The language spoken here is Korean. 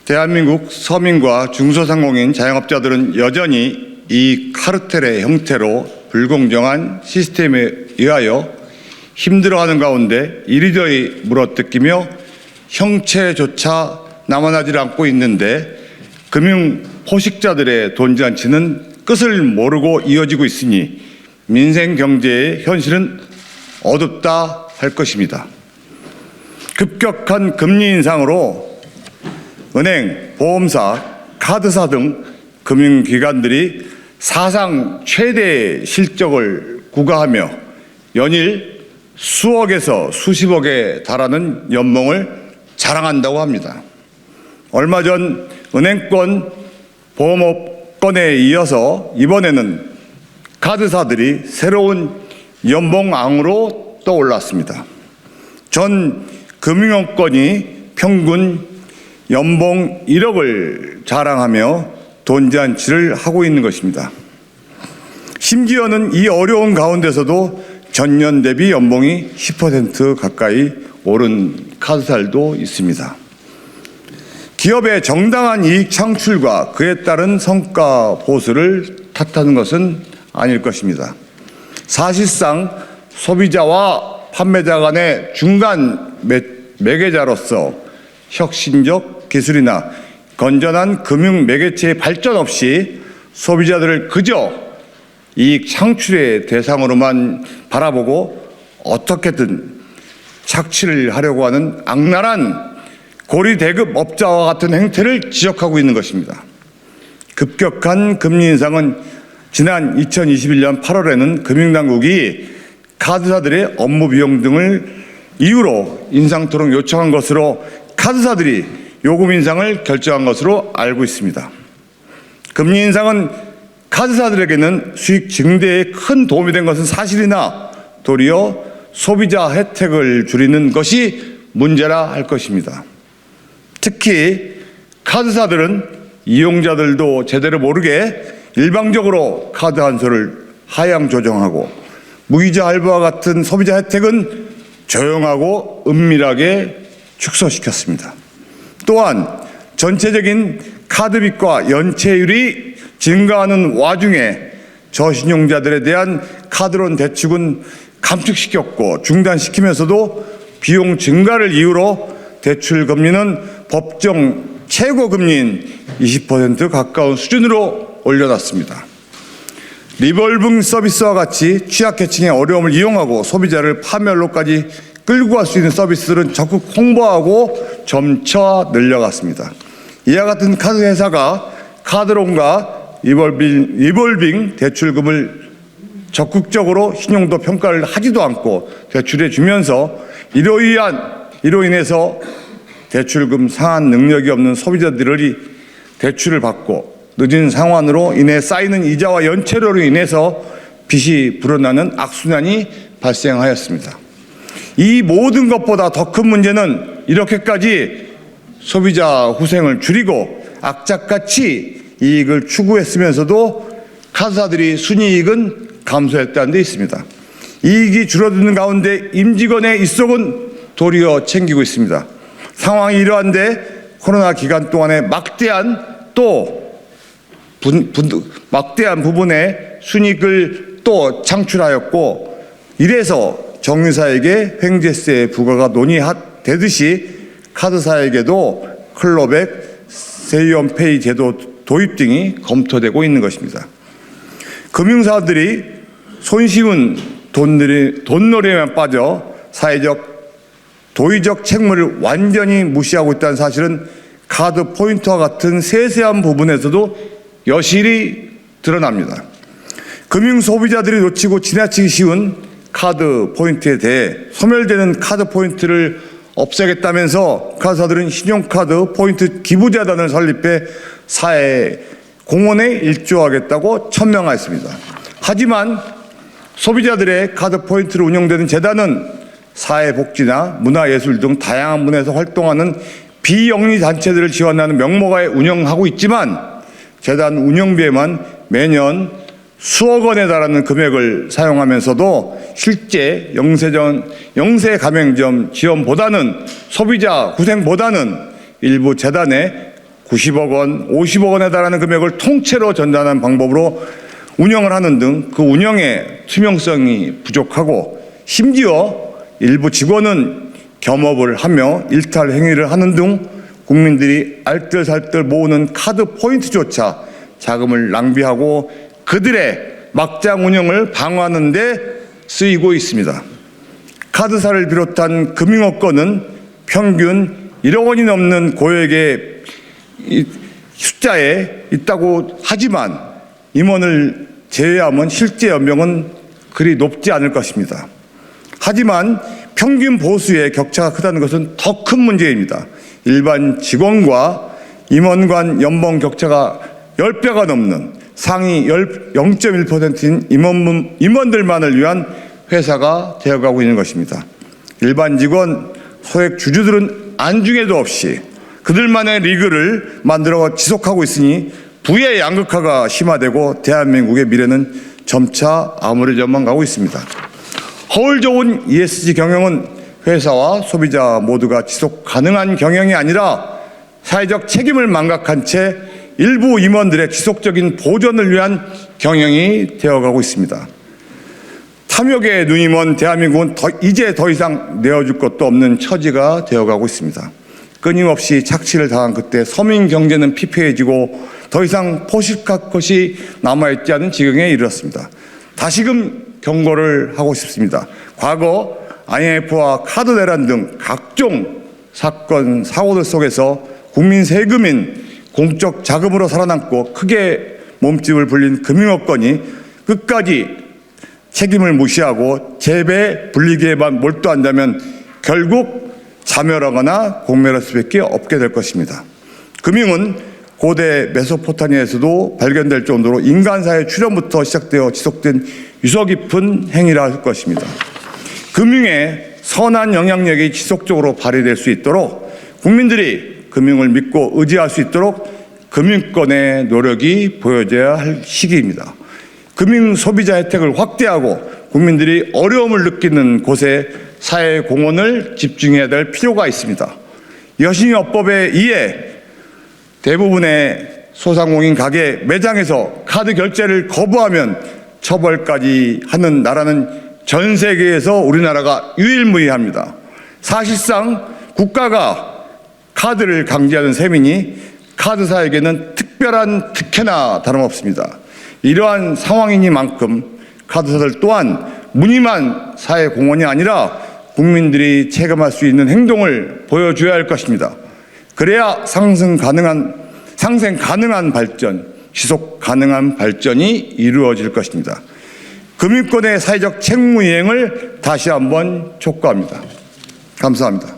대한민국 서민과 중소상공인 자영업자들은 여전히 이 카르텔의 형태로 불공정한 시스템에 의하여 힘들어하는 가운데 이리저리 물어뜯기며 형체조차 남아나질 않고 있는데 금융 포식자들의 돈잔치는 끝을 모르고 이어지고 있으니 민생 경제의 현실은 어둡다 할 것입니다. 급격한 금리 인상으로 은행, 보험사, 카드사 등 금융기관들이 사상 최대의 실적을 구가하며 연일 수억에서 수십억에 달하는 연봉을 자랑한다고 합니다. 얼마 전 은행권, 보험업권에 이어서 이번에는 카드사들이 새로운 연봉왕으로 떠올랐습니다. 전 금융업권이 평균 연봉 1억을 자랑하며 돈잔치를 하고 있는 것입니다. 심지어는 이 어려운 가운데서도 전년 대비 연봉이 10% 가까이 오른 카드사들도 있습니다. 기업의 정당한 이익 창출과 그에 따른 성과 보수를 탓하는 것은 아닐 것입니다. 사실상 소비자와 판매자 간의 중간 매개자로서 혁신적 기술이나 건전한 금융 매개체의 발전 없이 소비자들을 그저 이익 창출의 대상으로만 바라보고 어떻게든 착취를 하려고 하는 악랄한 고리대급 업자와 같은 행태를 지적하고 있는 것입니다. 급격한 금리 인상은 지난 2021년 8월에는 금융당국이 카드사들의 업무 비용 등을 이유로 인상토록 요청한 것으로 카드사들이 요금 인상을 결정한 것으로 알고 있습니다. 금리 인상은 카드사들에게는 수익 증대에 큰 도움이 된 것은 사실이나 도리어 소비자 혜택을 줄이는 것이 문제라 할 것입니다. 특히 카드사들은 이용자들도 제대로 모르게 일방적으로 카드 한도를 하향 조정하고 무이자 할부와 같은 소비자 혜택은 조용하고 은밀하게 축소시켰습니다. 또한 전체적인 카드빚과 연체율이 증가하는 와중에 저신용자들에 대한 카드론 대출은 감축시켰고 중단시키면서도 비용 증가를 이유로 대출 금리는 법정 최고금리인 20% 가까운 수준으로 올려놨습니다. 리볼빙 서비스와 같이 취약계층의 어려움을 이용하고 소비자를 파멸로까지 끌고 갈 수 있는 서비스들은 적극 홍보하고 점차 늘려갔습니다. 이와 같은 카드 회사가 카드론과 리볼빙 대출금을 적극적으로 신용도 평가를 하지도 않고 대출해 주면서 이로 인해서 대출금 상환 능력이 없는 소비자들이 대출을 받고 늦은 상환으로 인해 쌓이는 이자와 연체료로 인해서 빚이 불어나는 악순환이 발생하였습니다. 이 모든 것보다 더 큰 문제는 이렇게까지 소비자 후생을 줄이고 악착같이 이익을 추구했으면서도 카드사들이 순이익은 감소했다는 데 있습니다. 이익이 줄어드는 가운데 임직원의 입속은 도리어 챙기고 있습니다. 상황이 이러한데 코로나 기간 동안에 막대한 부분의 순이익을 또 창출하였고 이래서 정유사에게 횡재세 부과가 논의되듯이 카드사에게도 클로백, 세이온페이 제도 도입 등이 검토되고 있는 것입니다. 금융사들이 손쉬운 돈놀이에만 빠져 사회적, 도의적 책무를 완전히 무시하고 있다는 사실은 카드 포인트와 같은 세세한 부분에서도 여실히 드러납니다. 금융 소비자들이 놓치고 지나치기 쉬운 카드 포인트에 대해 소멸되는 카드 포인트를 없애겠다면서 카드사들은 신용카드 포인트 기부재단을 설립해 사회 공헌에 일조하겠다고 천명하였습니다. 하지만 소비자들의 카드 포인트로 운영되는 재단은 사회복지나 문화예술 등 다양한 분야에서 활동하는 비영리 단체들을 지원하는 명목하에 운영하고 있지만 재단 운영비에만 매년 수억 원에 달하는 금액을 사용하면서도 실제 영세 가맹점 지원보다는 소비자 후생보다는 일부 재단의 90억 원, 50억 원에 달하는 금액을 통째로 전달하는 방법으로 운영을 하는 등 그 운영의 투명성이 부족하고 심지어 일부 직원은 겸업을 하며 일탈 행위를 하는 등 국민들이 알뜰살뜰 모으는 카드 포인트조차 자금을 낭비하고 그들의 막장 운영을 방어하는 데 쓰이고 있습니다. 카드사를 비롯한 금융업권은 평균 1억 원이 넘는 고액의 숫자에 있다고 하지만 임원을 제외하면 실제 연봉은 그리 높지 않을 것입니다. 하지만 평균 보수의 격차가 크다는 것은 더 큰 문제입니다. 일반 직원과 임원 간 연봉 격차가 10배가 넘는 상위 0.1%인 임원들만을 위한 회사가 되어가고 있는 것입니다. 일반 직원, 소액 주주들은 안중에도 없이 그들만의 리그를 만들어 지속하고 있으니 부의 양극화가 심화되고 대한민국의 미래는 점차 암울해져만 가고 있습니다. 허울 좋은 ESG 경영은 회사와 소비자 모두가 지속 가능한 경영이 아니라 사회적 책임을 망각한 채 일부 임원들의 지속적인 보존을 위한 경영이 되어가고 있습니다. 탐욕에 눈이 먼 대한민국은 이제 더 이상 내어줄 것도 없는 처지가 되어가고 있습니다. 끊임없이 착취를 당한 그때 서민 경제는 피폐해지고 더 이상 포식할 것이 남아있지 않은 지경에 이르렀습니다. 다시금 경고를 하고 싶습니다. 과거 IMF와 카드 대란 등 각종 사건, 사고들 속에서 국민 세금인 공적 자금으로 살아남고 크게 몸집을 불린 금융업권이 끝까지 책임을 무시하고 재배 불리기에만 몰두한다면 결국 자멸하거나 공멸할 수밖에 없게 될 것입니다. 금융은 고대 메소포타미아에서도 발견될 정도로 인간사의 출현부터 시작되어 지속된 유서 깊은 행위라 할 것입니다. 금융의 선한 영향력이 지속적으로 발휘될 수 있도록 국민들이 금융을 믿고 의지할 수 있도록 금융권의 노력이 보여져야 할 시기입니다. 금융 소비자 혜택을 확대하고 국민들이 어려움을 느끼는 곳에 사회 공헌을 집중해야 될 필요가 있습니다. 여신의업법에 의해 대부분의 소상공인 가게 매장에서 카드 결제를 거부하면 처벌까지 하는 나라는 전 세계에서 우리나라가 유일무이합니다. 사실상 국가가 카드를 강제하는 셈이니 카드사에게는 특별한 특혜나 다름없습니다. 이러한 상황이니만큼 카드사들 또한 무늬만 사회 공헌이 아니라 국민들이 체감할 수 있는 행동을 보여줘야 할 것입니다. 그래야 상생 가능한 발전, 지속 가능한 발전이 이루어질 것입니다. 금융권의 사회적 책무 이행을 다시 한번 촉구합니다. 감사합니다.